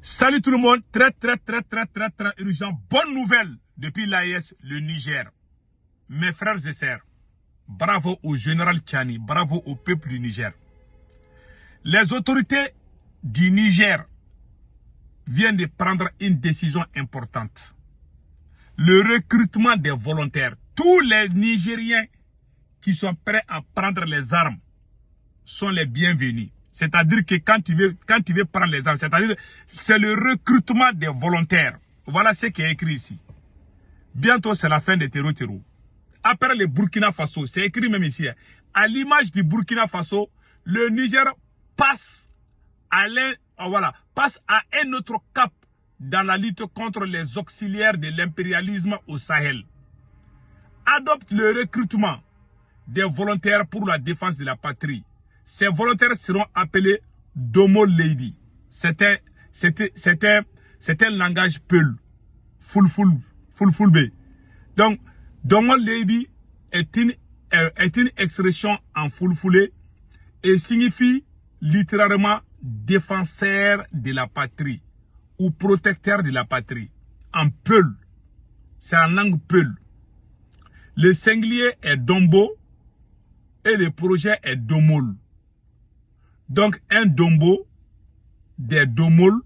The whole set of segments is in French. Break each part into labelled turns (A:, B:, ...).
A: Salut tout le monde, très urgent. Bonne nouvelle depuis l'AES, le Niger. Mes frères et sœurs, bravo au général Tchani, bravo au peuple du Niger. Les autorités du Niger viennent de prendre une décision importante. Le recrutement des volontaires. Tous les Nigériens qui sont prêts à prendre les armes sont les bienvenus. C'est-à-dire que quand tu veux prendre les armes, c'est le recrutement des volontaires. Voilà ce qui est écrit ici. Bientôt, c'est la fin des terreaux. Après le Burkina Faso, c'est écrit même ici. À l'image du Burkina Faso, le Niger passe à un autre cap dans la lutte contre les auxiliaires de l'impérialisme au Sahel. Adopte le recrutement des volontaires pour la défense de la patrie. Ces volontaires seront appelés Domo Lady. C'est un langage Peul. Fulfulbe. Donc, Domo Lady est une expression en fulfulé et signifie littéralement défenseur de la patrie ou protecteur de la patrie. En Peul. C'est en langue Peul. Le singulier est Dombo et le projet est Domol. Donc, un dombo, des domol,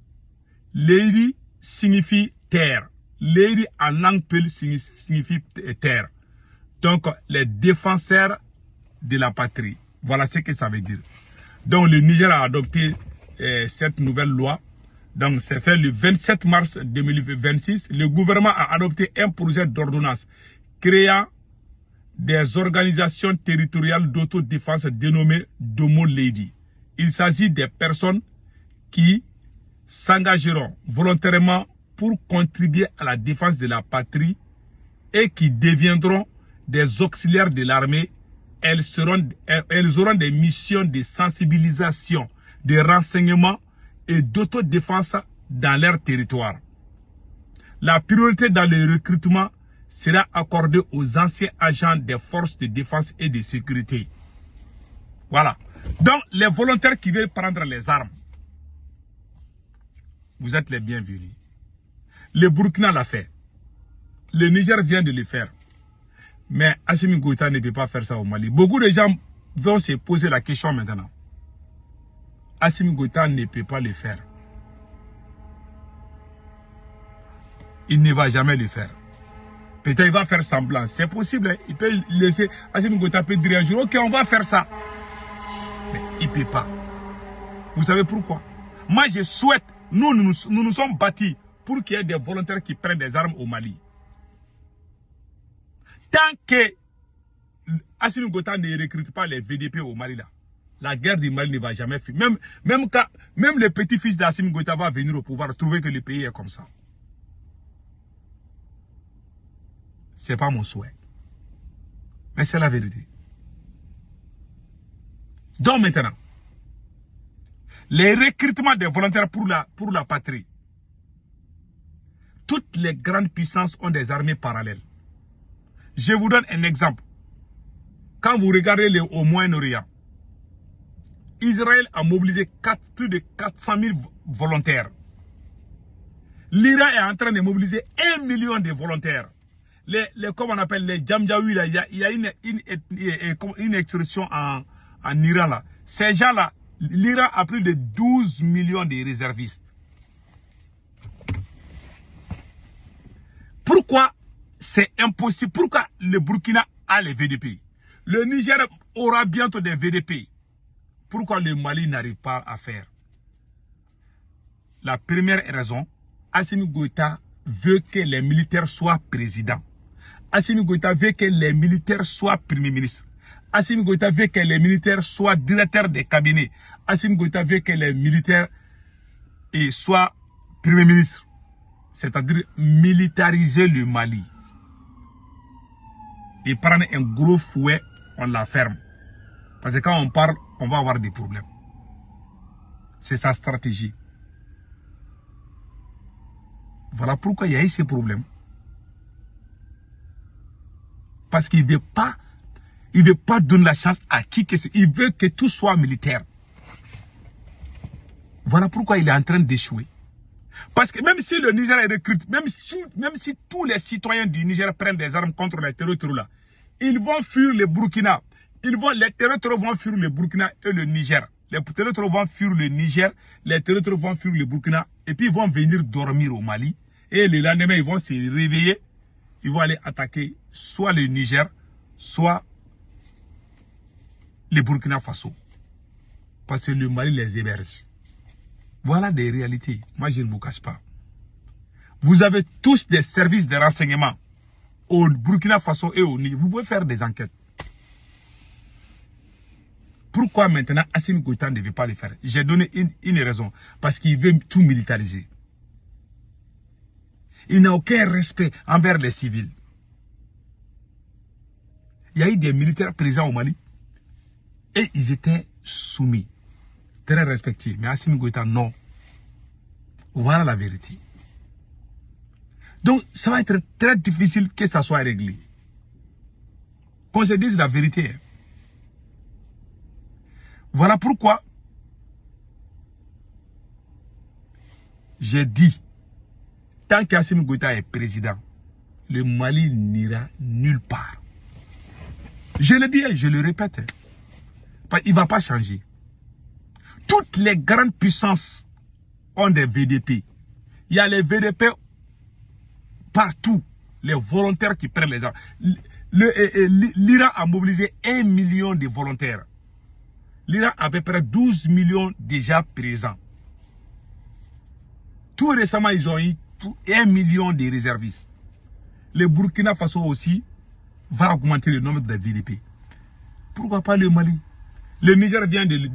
A: lady signifie terre. Lady en langue peul signifie terre. Donc, les défenseurs de la patrie. Voilà ce que ça veut dire. Donc, le Niger a adopté cette nouvelle loi. Donc, c'est fait le 27 mars 2026. Le gouvernement a adopté un projet d'ordonnance créant des organisations territoriales d'autodéfense dénommées Domo Lady. Il s'agit des personnes qui s'engageront volontairement pour contribuer à la défense de la patrie et qui deviendront des auxiliaires de l'armée. Elles auront des missions de sensibilisation, de renseignement et d'autodéfense dans leur territoire. La priorité dans le recrutement sera accordée aux anciens agents des forces de défense et de sécurité. Voilà. Donc, les volontaires qui veulent prendre les armes, vous êtes les bienvenus. Le Burkina l'a fait. Le Niger vient de le faire. Mais Assimi Goïta ne peut pas faire ça au Mali. Beaucoup de gens vont se poser la question maintenant. Assimi Goïta ne peut pas le faire. Il ne va jamais le faire. Peut-être il va faire semblant. C'est possible. Hein? Il peut laisser. Assimi Goïta peut dire un jour, ok, on va faire ça. Mais il ne peut pas. Vous savez pourquoi? Moi, je souhaite, nous nous sommes bâtis pour qu'il y ait des volontaires qui prennent des armes au Mali. Tant que Assimi Goïta ne recrute pas les VDP au Mali, là, la guerre du Mali ne va jamais finir. Même le petit-fils d'Assimi Goïta va venir au pouvoir, trouver que le pays est comme ça. Ce n'est pas mon souhait. Mais c'est la vérité. Donc maintenant, les recrutements des volontaires pour la patrie. Toutes les grandes puissances ont des armées parallèles. Je vous donne un exemple. Quand vous regardez au Moyen-Orient, Israël a mobilisé plus de 400 000 volontaires. L'Iran est en train de mobiliser 1 million de volontaires. Comme on appelle les Djamjaoui, il y a une expression en Iran là. Ces gens-là, l'Iran a plus de 12 millions de réservistes. Pourquoi c'est impossible? Pourquoi le Burkina a les VDP? Le Niger aura bientôt des VDP. Pourquoi le Mali n'arrive pas à faire? La première raison, Assimi Goïta veut que les militaires soient présidents. Assimi Goïta veut que les militaires soient premiers ministres. Assimi Goïta veut que les militaires soient directeurs des cabinets. Assimi Goïta veut que les militaires soient premiers ministres. C'est-à-dire militariser le Mali. Et prendre un gros fouet, on la ferme. Parce que quand on parle, on va avoir des problèmes. C'est sa stratégie. Voilà pourquoi il y a eu ces problèmes. Parce qu'il ne veut pas donner la chance à qui que ce soit. Il veut que tout soit militaire. Voilà pourquoi il est en train d'échouer. Parce que même si le Niger est recrute, même si tous les citoyens du Niger prennent des armes contre les terroristes là, ils vont fuir le Burkina. Les terroristes vont fuir le Burkina et le Niger. Les terroristes vont fuir le Niger, les terroristes vont fuir le Burkina, et puis ils vont venir dormir au Mali. Et le lendemain, ils vont se réveiller, ils vont aller attaquer soit le Niger, soit le Burkina Faso. Parce que le Mali les héberge. Voilà des réalités. Moi, je ne vous cache pas. Vous avez tous des services de renseignement au Burkina Faso et au Niger. Vous pouvez faire des enquêtes. Pourquoi maintenant Assimi Goïta ne veut pas le faire? J'ai donné une raison. Parce qu'il veut tout militariser. Il n'a aucun respect envers les civils. Il y a eu des militaires présents au Mali et ils étaient soumis, très respectés. Mais Assimi Goïta, non. Voilà la vérité. Donc, ça va être très difficile que ça soit réglé. Qu'on se dise la vérité. Voilà pourquoi j'ai dit, tant qu'Assimi Goïta est président, le Mali n'ira nulle part. Je le dis et je le répète. Il ne va pas changer. Toutes les grandes puissances ont des VDP. Il y a les VDP partout. Les volontaires qui prennent les armes. L'Iran a mobilisé 1 million de volontaires. L'Iran a à peu près 12 millions déjà présents. Tout récemment, ils ont eu 1 million de réservistes. Le Burkina Faso aussi va augmenter le nombre de VDP. Pourquoi pas le Mali? Le Niger vient de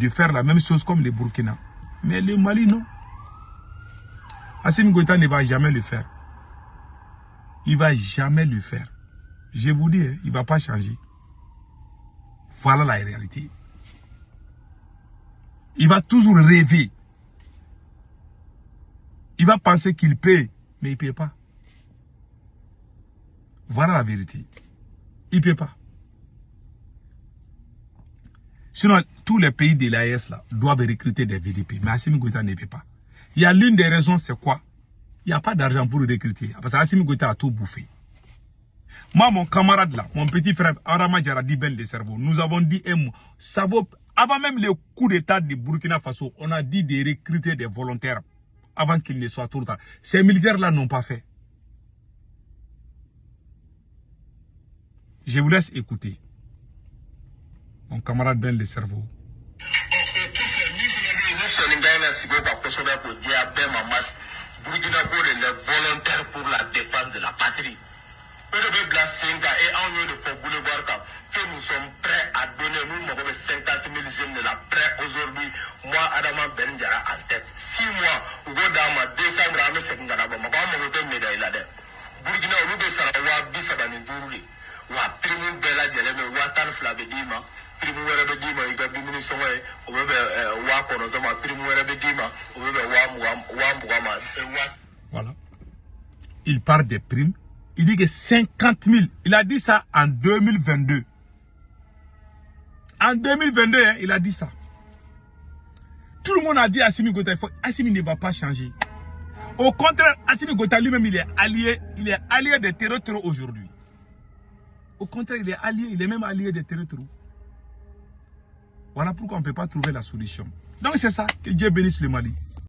A: faire la même chose comme le Burkina. Mais le Mali, non. Assimi Goïta ne va jamais le faire. Il ne va jamais le faire. Je vous dis, il ne va pas changer. Voilà la réalité. Il va toujours rêver. Il va penser qu'il paie, mais il ne paie pas. Voilà la vérité. Il ne paie pas. Sinon, tous les pays de l'AES doivent recruter des VDP. Mais Assimi Goïta ne paie pas. Il y a l'une des raisons, c'est quoi? Il n'y a pas d'argent pour recruter. Parce que Assimi Goïta a tout bouffé. Moi, mon camarade là, mon petit frère, Arama Djaradi Ben de Cerveau, nous avons dit un mot. Avant même le coup d'état de Burkina Faso, on a dit de recruter des volontaires avant qu'il ne soit trop tard. Ces militaires-là n'ont pas fait. Je vous laisse écouter. Mon camarade Ben de Cerveau.
B: Les volontaires pour la défense de la patrie. Que nous sommes prêts à donner, nous, 50 000 jeunes de la prêt aujourd'hui. Moi, Adama Benjara en tête. 6 mois, au Godama, décembre, à Messekangana, je vais me médaille là-dedans. Burkina, au lieu de Sarawa, Bissabani, Dourli, ou à Primou Bella, Djeleme, ou à Tanflabedima, Primou Rebedima, il y a 10 minutes, ou à Konozoma, Primou Rebedima, ou à Mouama.
A: Voilà. Il parle des primes. Il dit que 50 000. Il a dit ça en 2022. En 2022, hein, il a dit ça. Tout le monde a dit à Assimi Goïta, Assimi ne va pas changer. Au contraire, Assimi Goïta lui-même, il est allié des terroristes aujourd'hui. Au contraire, il est même allié des terroristes. Voilà pourquoi on ne peut pas trouver la solution. Donc c'est ça, que Dieu bénisse le Mali.